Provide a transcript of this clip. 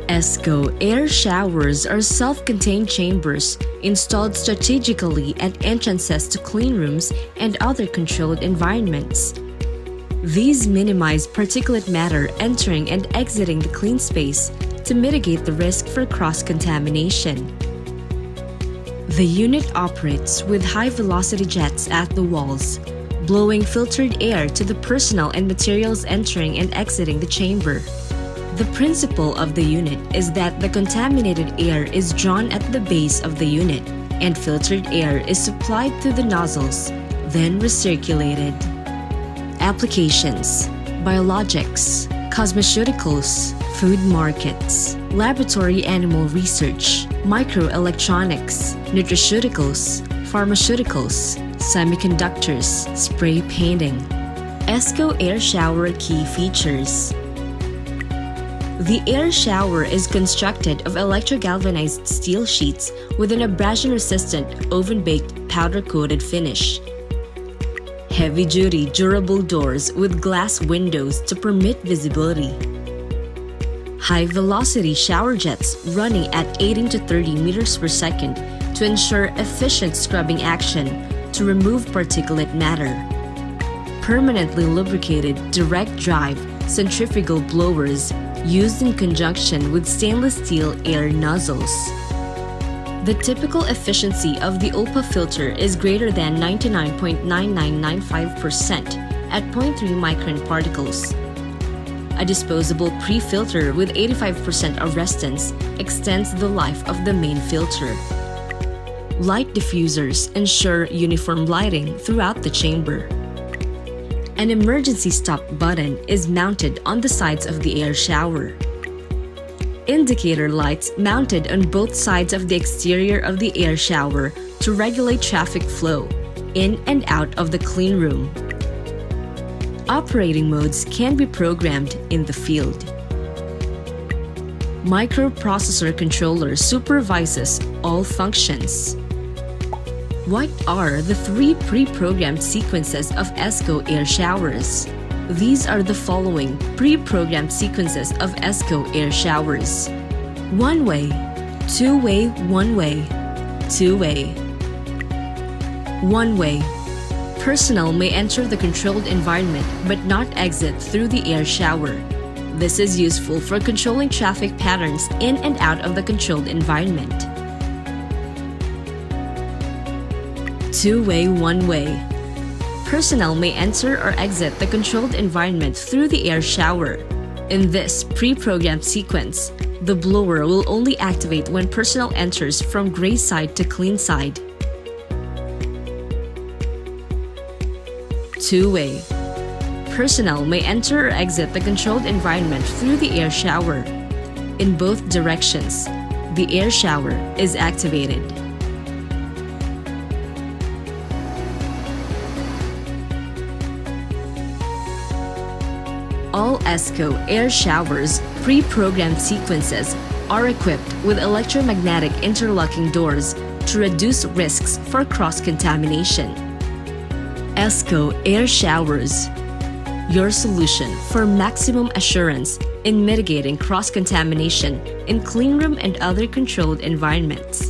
Esco Air Showers are self-contained chambers installed strategically at entrances to clean rooms and other controlled environments. These minimize particulate matter entering and exiting the clean space to mitigate the risk for cross-contamination. The unit operates with high-velocity jets at the walls, blowing filtered air to the personnel and materials entering and exiting the chamber. The principle of the unit is that the contaminated air is drawn at the base of the unit, and filtered air is supplied through the nozzles, then recirculated. Applications: biologics, cosmeceuticals, food markets, laboratory animal research, microelectronics, nutraceuticals, pharmaceuticals, semiconductors, spray painting. Esco Air Shower key features. The air shower is constructed of electrogalvanized steel sheets with an abrasion-resistant, oven-baked, powder-coated finish. Heavy-duty, durable doors with glass windows to permit visibility. High-velocity shower jets running at 18 to 30 meters per second to ensure efficient scrubbing action to remove particulate matter. Permanently lubricated direct drive centrifugal blowers used in conjunction with stainless steel air nozzles. The typical efficiency of the ULPA filter is greater than 99.9995% at 0.3 micron particles. A disposable pre-filter with 85% arrestance extends the life of the main filter. Light diffusers ensure uniform lighting throughout the chamber. An emergency stop button is mounted on the sides of the air shower. Indicator lights mounted on both sides of the exterior of the air shower to regulate traffic flow in and out of the clean room. Operating modes can be programmed in the field. Microprocessor controller supervises all functions. What are the 3 pre-programmed sequences of Esco Air Showers? These are the following pre-programmed sequences of Esco Air Showers: one-way, two-way, one-way, two-way. One-way. Personnel may enter the controlled environment but not exit through the air shower. This is useful for controlling traffic patterns in and out of the controlled environment. Two-way, one-way. Personnel may enter or exit the controlled environment through the air shower. In this pre-programmed sequence, the blower will only activate when personnel enters from gray side to clean side. Two-way. Personnel may enter or exit the controlled environment through the air shower. In both directions, the air shower is activated. All Esco Air Showers pre-programmed sequences are equipped with electromagnetic interlocking doors to reduce risks for cross-contamination. Esco Air Showers, your solution for maximum assurance in mitigating cross-contamination in cleanroom and other controlled environments.